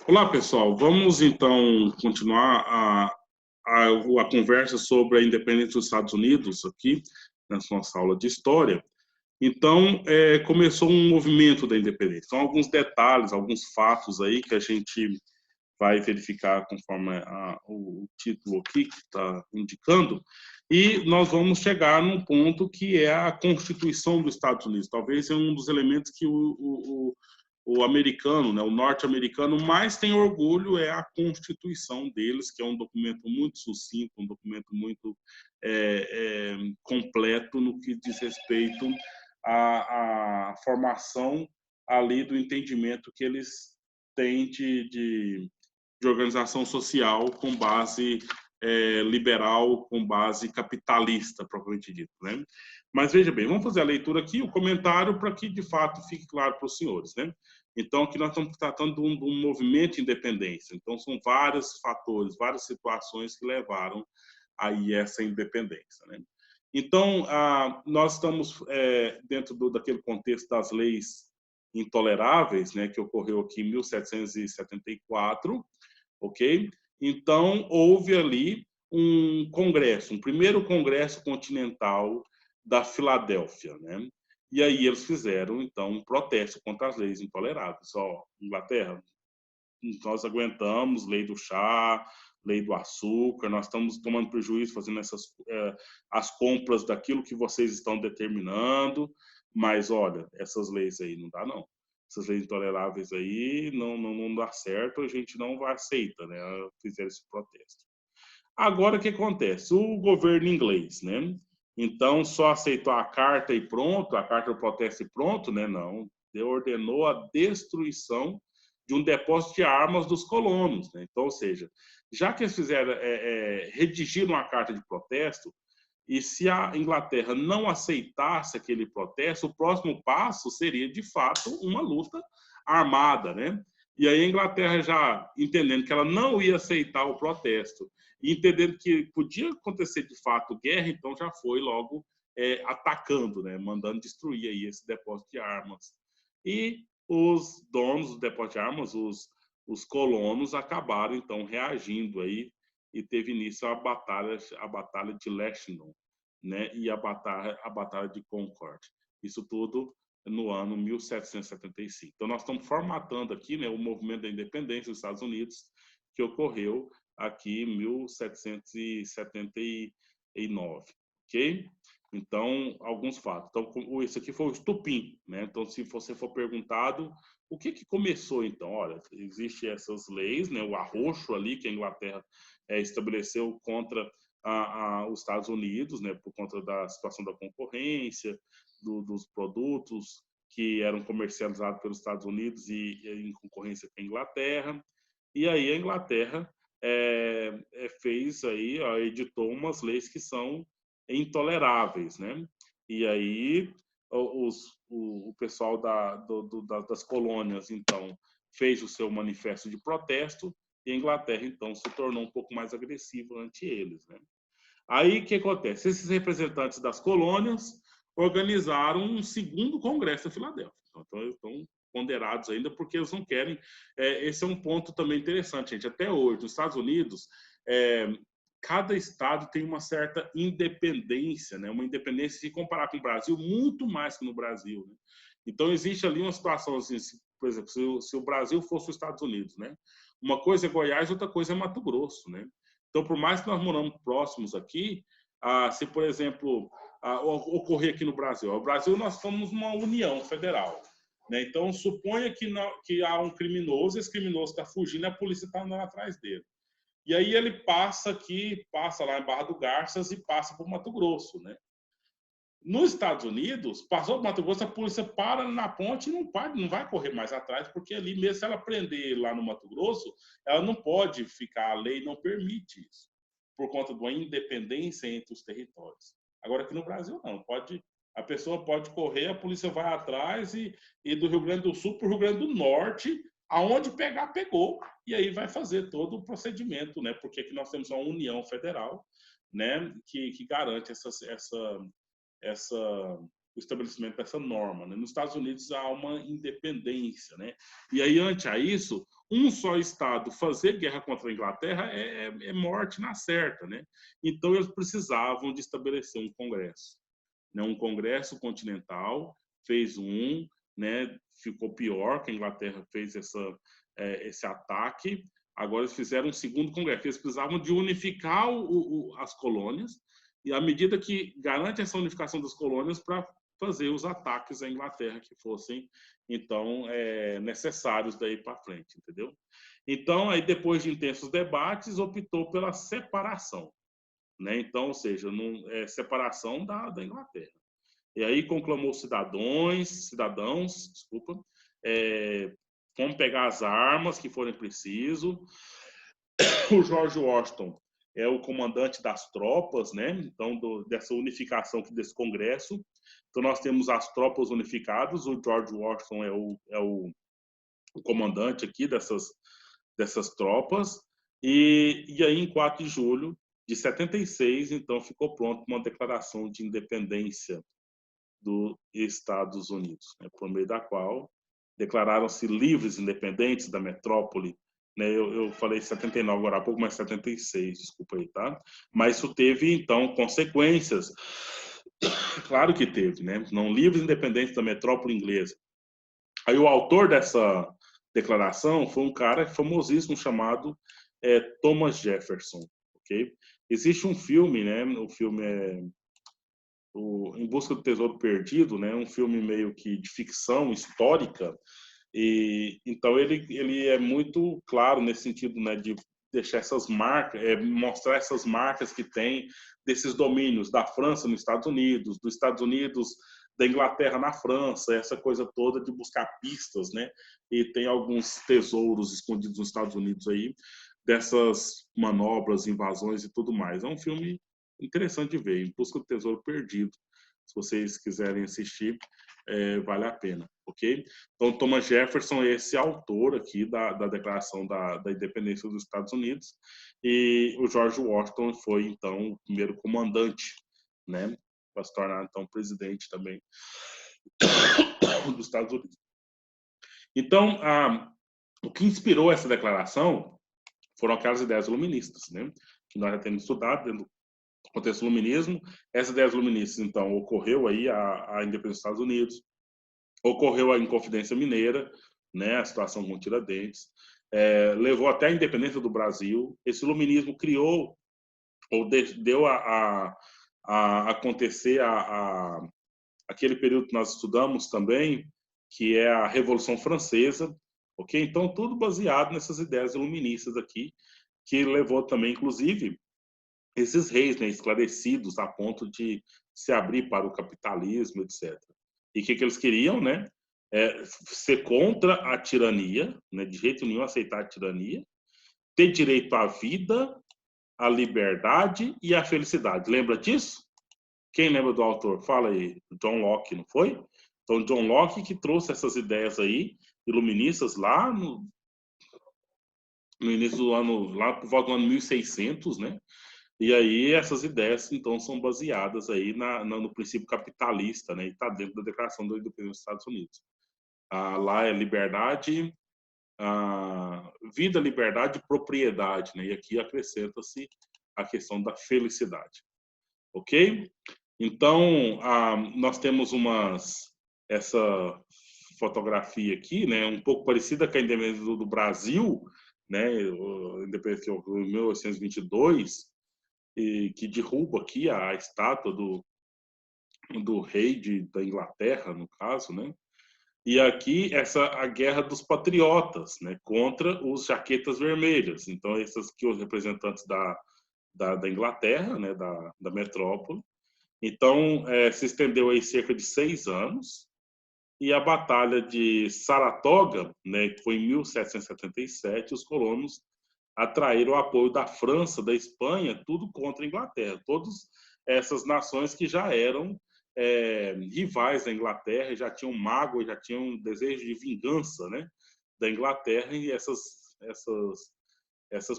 Olá, pessoal. Vamos então continuar a conversa sobre a independência dos Estados Unidos aqui na nossa aula de história. Então, começou um movimento da independência. São alguns detalhes, alguns fatos aí que a gente vai verificar conforme o título aqui que está indicando. E nós vamos chegar num ponto que é a Constituição dos Estados Unidos. Talvez é um dos elementos que o americano, né, o norte-americano, mais tem orgulho é a Constituição deles, que é um documento muito sucinto, um documento muito completo no que diz respeito à formação ali do entendimento que eles têm de organização social com base liberal, com base capitalista, propriamente dito, né? Mas veja bem, vamos fazer a leitura aqui, o comentário, para que de fato fique claro para os senhores, né? Então, aqui nós estamos tratando de um movimento de independência. Então, são vários fatores, várias situações que levaram aí essa independência, né? Então, nós estamos dentro daquele contexto das leis intoleráveis, né, que ocorreu aqui em 1774, ok? Então, houve ali um congresso, um primeiro congresso continental da Filadélfia, né? E aí eles fizeram, então, um protesto contra as leis intoleráveis. Ó, Inglaterra, nós aguentamos lei do chá, lei do açúcar, nós estamos tomando prejuízo fazendo as compras daquilo que vocês estão determinando, mas olha, essas leis aí não dá não. Essas leis intoleráveis aí não dá certo, a gente não vai aceitar, né? Fizeram esse protesto. Agora, o que acontece? O governo inglês, né? Então, só aceitou a carta e pronto, a carta do protesto e pronto, né? Não. Ele ordenou a destruição de um depósito de armas dos colonos, né? Então, ou seja, já que eles fizeram, redigiram a carta de protesto, e se a Inglaterra não aceitasse aquele protesto, o próximo passo seria, de fato, uma luta armada, né? E aí a Inglaterra já entendendo que ela não ia aceitar o protesto, e entendendo que podia acontecer de fato guerra, então já foi logo atacando, né? Mandando destruir aí esse depósito de armas. E os donos do depósito de armas, os colonos, acabaram então reagindo aí e teve início a batalha de Lexington, né? E a batalha de Concord. Isso tudo no ano 1775. Então, nós estamos formatando aqui, né, o movimento da independência dos Estados Unidos, que ocorreu aqui em 1779, ok? Então, alguns fatos. Então, esse aqui foi o estupim, né? Então, se você for perguntado, o que começou, então? Olha, existem essas leis, né? O arroxo ali que a Inglaterra estabeleceu contra os Estados Unidos, né? Por conta da situação da concorrência, dos produtos que eram comercializados pelos Estados Unidos e em concorrência com a Inglaterra. E aí a Inglaterra fez aí, ó, editou umas leis que são intoleráveis, né? E aí o pessoal das colônias, então, fez o seu manifesto de protesto e a Inglaterra, então, se tornou um pouco mais agressiva ante eles, né? Aí, o que acontece? Esses representantes das colônias organizaram um segundo congresso em Filadélfia. Então, eles estão ponderados ainda porque eles não querem. Esse é um ponto também interessante, gente. Até hoje, nos Estados Unidos, cada estado tem uma certa independência, né? Uma independência, se comparar com o Brasil, muito mais que no Brasil, né? Então, existe ali uma situação assim, por exemplo, se o Brasil fosse os Estados Unidos, né? Uma coisa é Goiás, outra coisa é Mato Grosso, né? Então, por mais que nós moramos próximos aqui, se, por exemplo, ocorrer aqui no Brasil, o Brasil nós somos uma união federal, né? Então, suponha que há um criminoso, esse criminoso está fugindo, a polícia está andando atrás dele. E aí ele passa aqui, passa lá em Barra do Garças e passa para o Mato Grosso, né? Nos Estados Unidos, passou para o Mato Grosso, a polícia para na ponte e não vai correr mais atrás, porque ali mesmo, se ela prender lá no Mato Grosso, ela não pode ficar, a lei não permite isso, por conta da independência entre os territórios. Agora, aqui no Brasil, não. A pessoa pode correr, a polícia vai atrás e do Rio Grande do Sul para o Rio Grande do Norte, aonde pegar, pegou, e aí vai fazer todo o procedimento, né? Porque aqui nós temos uma União Federal, né? Que garante o estabelecimento dessa norma, né? Nos Estados Unidos há uma independência, né? E aí, ante a isso, um só Estado fazer guerra contra a Inglaterra é morte na certa, né? Então, eles precisavam de estabelecer um congresso, né? Um congresso continental, fez um, né? Ficou pior, que a Inglaterra fez esse ataque. Agora, eles fizeram um segundo congresso. Eles precisavam de unificar as colônias, e à medida que garante essa unificação das colônias para fazer os ataques à Inglaterra que fossem, então, necessários daí para frente, entendeu? Então, aí depois de intensos debates, optou pela separação, né? Então, ou seja, separação da Inglaterra. E aí conclamou cidadãos, desculpa, como pegar as armas que forem preciso. O George Washington é o comandante das tropas, né? Então, dessa unificação desse congresso. Então, nós temos as tropas unificadas, o George Washington é o comandante aqui dessas tropas, e aí, em 4 de julho de 76, então, ficou pronto uma declaração de independência dos Estados Unidos, né, por meio da qual declararam-se livres e independentes da metrópole, né? Eu falei 79 agora há pouco, mas 76, desculpa aí, tá? Mas isso teve, então, consequências. Claro que teve, né? Não livres e independentes da metrópole inglesa. Aí o autor dessa declaração foi um cara famosíssimo chamado Thomas Jefferson, ok? Existe um filme, né? O filme é Em Busca do Tesouro Perdido, né? Um filme meio que de ficção histórica, e então ele é muito claro nesse sentido, né? De deixar essas marcas, mostrar essas marcas que tem desses domínios da França nos Estados Unidos, dos Estados Unidos da Inglaterra na França, essa coisa toda de buscar pistas, né? E tem alguns tesouros escondidos nos Estados Unidos aí, dessas manobras, invasões e tudo mais. É um filme interessante de ver, Em Busca do Tesouro Perdido. Se vocês quiserem assistir, vale a pena, ok? Então, Thomas Jefferson é esse autor aqui da Declaração da Independência dos Estados Unidos, e o George Washington foi, então, o primeiro comandante, né? Para se tornar, então, presidente também dos Estados Unidos. Então, o que inspirou essa declaração foram aquelas ideias iluministas, né? Que nós já temos estudado dentro do contexto do iluminismo. Essas ideias iluministas, então, ocorreu aí a independência dos Estados Unidos, ocorreu a Inconfidência Mineira, né? A situação com Tiradentes, levou até a independência do Brasil. Esse iluminismo criou, ou deu a acontecer aquele período que nós estudamos também, que é a Revolução Francesa, ok? Então, tudo baseado nessas ideias iluministas aqui, que levou também, inclusive, esses reis, né, esclarecidos a ponto de se abrir para o capitalismo, etc. E o que eles queriam, né? Ser contra a tirania, né, de jeito nenhum aceitar a tirania, ter direito à vida, à liberdade e à felicidade. Lembra disso? Quem lembra do autor? Fala aí. John Locke, não foi? Então, John Locke que trouxe essas ideias aí, iluministas, lá no início do ano, lá por volta do ano 1600, né? E aí essas ideias, então, são baseadas aí no princípio capitalista, né? E está dentro da Declaração da Independência dos Estados Unidos. Lá é liberdade, vida, liberdade e propriedade, né? E aqui acrescenta-se a questão da felicidade, ok? Então, nós temos essa fotografia aqui, né? Um pouco parecida com a independência do Brasil, né? A independência de 1822, que derruba aqui a estátua do rei da Inglaterra, no caso, né? E aqui a guerra dos patriotas, né, contra os jaquetas vermelhas. Então, esses aqui os representantes da Inglaterra, né, da metrópole. Então, se estendeu aí cerca de 6 anos. E a Batalha de Saratoga, né, que foi em 1777, os colonos atraíram o apoio da França, da Espanha, tudo contra a Inglaterra. Todas essas nações que já eram rivais da Inglaterra, já tinham mágoa, já tinham um desejo de vingança, né, da Inglaterra, e essas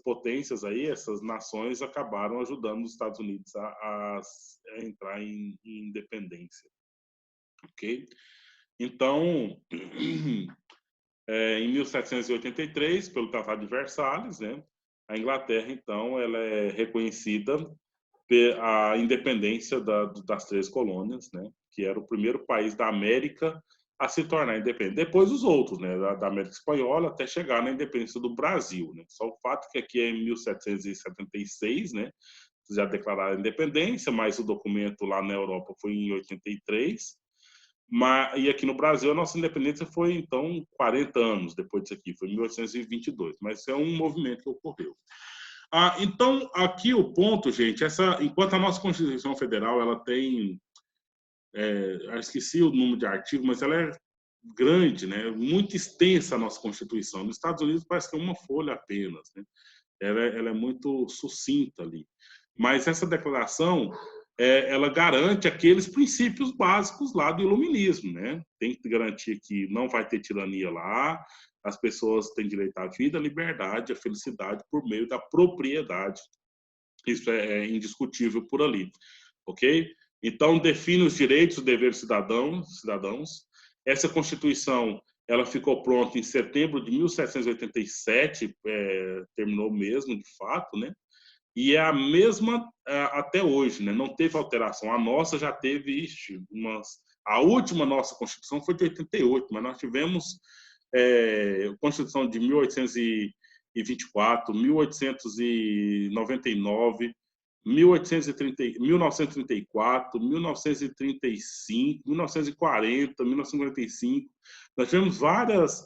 potências aí, essas nações acabaram ajudando os Estados Unidos a entrar em independência, ok? Então, Em 1783, pelo Tratado de Versalhes, né, a Inglaterra, então, ela é reconhecida a independência das três colônias, né, que era o primeiro país da América a se tornar independente. Depois os outros, né, da América Espanhola, até chegar na independência do Brasil, né. Só o fato que aqui é em 1776, né, já declararam a independência, mas o documento lá na Europa foi em 83. E aqui no Brasil, a nossa independência foi, então, 40 anos depois disso aqui, foi em 1822. Mas é um movimento que ocorreu. Então, aqui o ponto, gente, enquanto a nossa Constituição Federal ela tem, eu esqueci o número de artigos, mas ela é grande, né? Muito extensa a nossa Constituição. Nos Estados Unidos parece que é uma folha apenas, né? Ela é muito sucinta ali. Mas essa declaração, ela garante aqueles princípios básicos lá do iluminismo, né? Tem que garantir que não vai ter tirania lá, as pessoas têm direito à vida, à liberdade, à felicidade por meio da propriedade. Isso é indiscutível por ali, ok? Então, define os direitos e deveres cidadãos. Essa Constituição ela ficou pronta em setembro de 1787, terminou mesmo, de fato, né? E é a mesma até hoje, né? Não teve alteração. A nossa já teve, a última nossa Constituição foi de 88, mas nós tivemos Constituição de 1824, 1899, 1934, 1935, 1940, 1945. Nós tivemos várias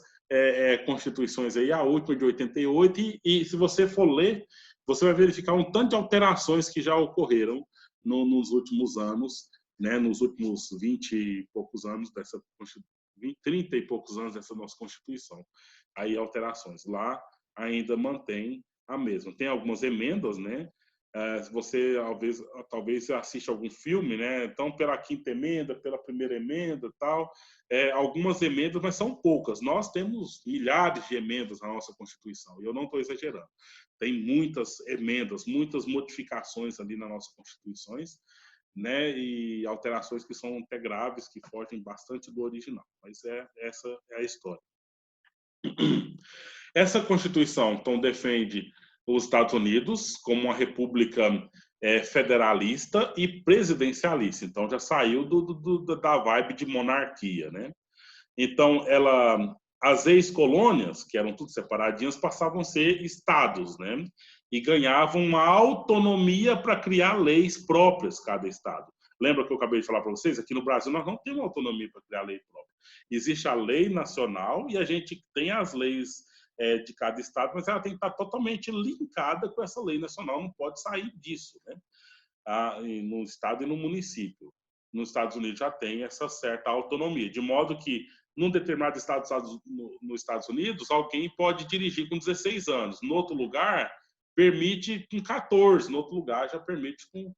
constituições aí, a última de 88, e se você for ler, você vai verificar um tanto de alterações que já ocorreram nos últimos anos, né, nos últimos 20 e poucos anos dessa 30 e poucos anos dessa nossa Constituição. Aí alterações. Lá ainda mantém a mesma. Tem algumas emendas, né? Se você talvez assiste algum filme, né? Então, pela quinta emenda, pela primeira emenda, tal, algumas emendas, mas são poucas. Nós temos milhares de emendas na nossa Constituição. E eu não estou exagerando. Tem muitas emendas, muitas modificações ali nas nossas Constituições, né? E alterações que são até graves, que fogem bastante do original. Mas essa é a história. Essa Constituição, então, defende os Estados Unidos como uma república federalista e presidencialista. Então, já saiu da vibe de monarquia, né? Então, as ex-colônias, que eram tudo separadinhas, passavam a ser estados, né? E ganhavam uma autonomia para criar leis próprias, cada estado. Lembra que eu acabei de falar para vocês? Aqui no Brasil, nós não temos autonomia para criar lei própria. Existe a lei nacional e a gente tem as leis de cada estado, mas ela tem que estar totalmente linkada com essa lei nacional, não pode sair disso, né? No estado e no município. Nos Estados Unidos já tem essa certa autonomia, de modo que num determinado estado nos Estados Unidos, alguém pode dirigir com 16 anos, no outro lugar permite com 14, no outro lugar já permite com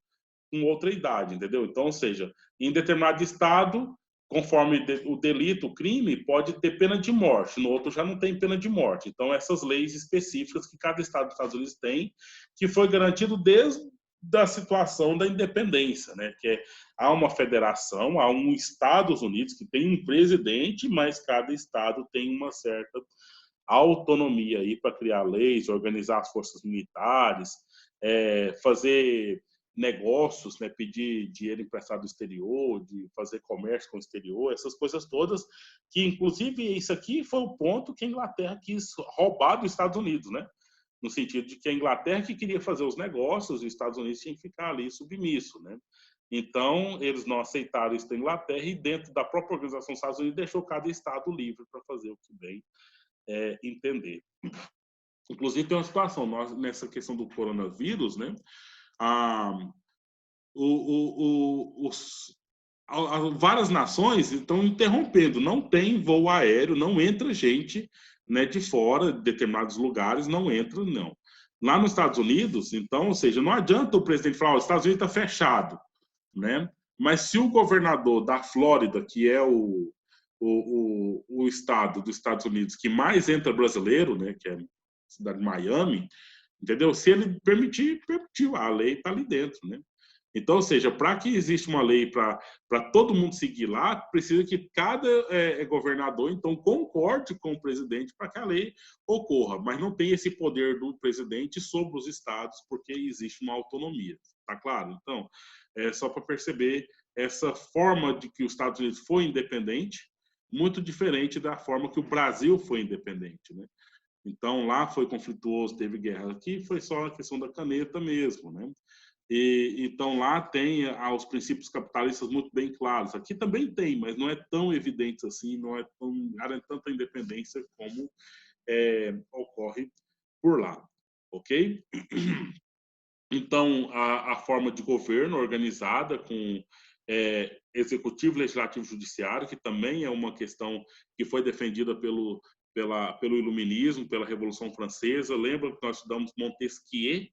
outra idade, entendeu? Então, ou seja, em determinado estado, conforme o delito, o crime, pode ter pena de morte, no outro já não tem pena de morte. Então, essas leis específicas que cada estado dos Estados Unidos tem, que foi garantido desde a situação da independência, né? Que há uma federação, há um Estados Unidos que tem um presidente, mas cada estado tem uma certa autonomia aí para criar leis, organizar as forças militares, fazer negócios, né, pedir dinheiro emprestado do exterior, de fazer comércio com o exterior, essas coisas todas, que inclusive isso aqui foi o ponto que a Inglaterra quis roubar dos Estados Unidos, né? No sentido de que a Inglaterra que queria fazer os negócios, os Estados Unidos tinham que ficar ali submisso, né? Então, eles não aceitaram isso da Inglaterra e dentro da própria Organização dos Estados Unidos deixou cada estado livre para fazer o que bem entender. Inclusive, tem uma situação, nessa questão do coronavírus, né? Várias nações estão interrompendo, não tem voo aéreo, não entra gente, né, de fora, de determinados lugares, não entra, não. Lá nos Estados Unidos, então, ou seja, não adianta o presidente falar, os Estados Unidos está fechado, né? Mas se o governador da Flórida, que é o estado dos Estados Unidos que mais entra brasileiro, né, que é a cidade de Miami, entendeu? Se ele permitiu, a lei está ali dentro, né? Então, ou seja, para que exista uma lei para todo mundo seguir lá, precisa que cada governador, então, concorde com o presidente para que a lei ocorra. Mas não tem esse poder do presidente sobre os estados, porque existe uma autonomia. Tá claro? Então, é só para perceber essa forma de que os Estados Unidos foi independente, muito diferente da forma que o Brasil foi independente, né? Então, lá foi conflituoso, teve guerra. Aqui foi só a questão da caneta mesmo, né? Então, lá tem os princípios capitalistas muito bem claros. Aqui também tem, mas não é tão evidente assim, não é tão, garante tanta independência como ocorre por lá, ok? Então, a forma de governo organizada com executivo, legislativo, judiciário, que também é uma questão que foi defendida pelo iluminismo, pela Revolução Francesa. Lembra que nós estudamos Montesquieu?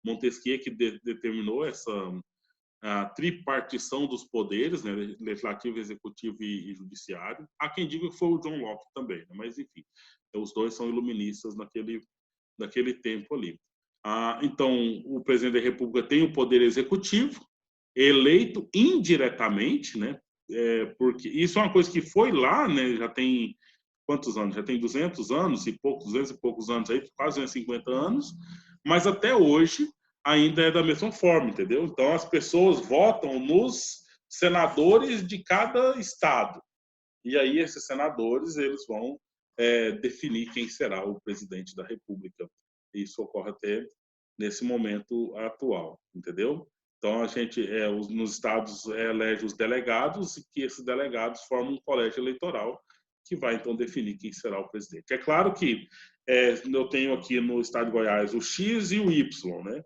Montesquieu que determinou essa a tripartição dos poderes, né, legislativo, executivo e judiciário. Há quem diga que foi o John Locke também, né, mas enfim, os dois são iluministas naquele tempo ali. Então, o presidente da República tem o poder executivo, eleito indiretamente, né? Porque isso é uma coisa que foi lá, né? Já tem quantos anos? Já tem 200 anos e poucos, 200 e poucos anos aí, quase 250 anos, mas até hoje ainda é da mesma forma, entendeu? Então, as pessoas votam nos senadores de cada estado. E aí, esses senadores, eles vão definir quem será o presidente da República. Isso ocorre até nesse momento atual, entendeu? Então, a gente, nos estados, elege os delegados e que esses delegados formam um colégio eleitoral que vai, então, definir quem será o presidente. É claro que eu tenho aqui no estado de Goiás o X e o Y, né?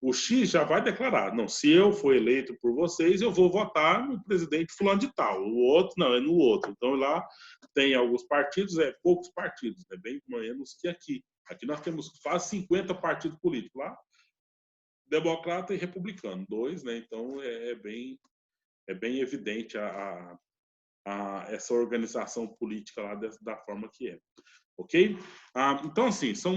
O X já vai declarar, não, se eu for eleito por vocês, eu vou votar no presidente fulano de tal. O outro, não, é no outro. Então, lá tem alguns partidos, poucos partidos, é bem menos que aqui. Aqui nós temos quase 50 partidos políticos lá, democrata e republicano, dois, né? Então, é bem evidente essa organização política lá da forma que é. Ok? Então, assim, são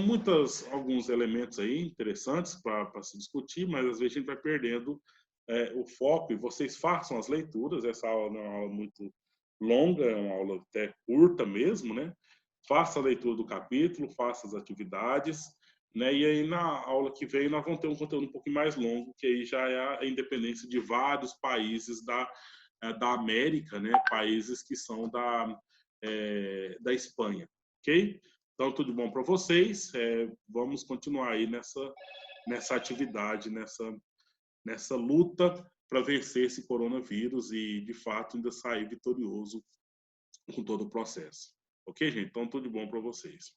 alguns elementos aí interessantes para se discutir, mas às vezes a gente vai perdendo o foco e vocês façam as leituras. Essa aula não é uma aula muito longa, é uma aula até curta mesmo, né? Faça a leitura do capítulo, faça as atividades, né? E aí na aula que vem nós vamos ter um conteúdo um pouquinho mais longo, que aí já é a independência de vários países da América, né? Países que são da Espanha. Ok? Então, tudo bom para vocês. Vamos continuar aí nessa atividade, nessa luta para vencer esse coronavírus e, de fato, ainda sair vitorioso com todo o processo. Ok, gente? Então, tudo bom para vocês.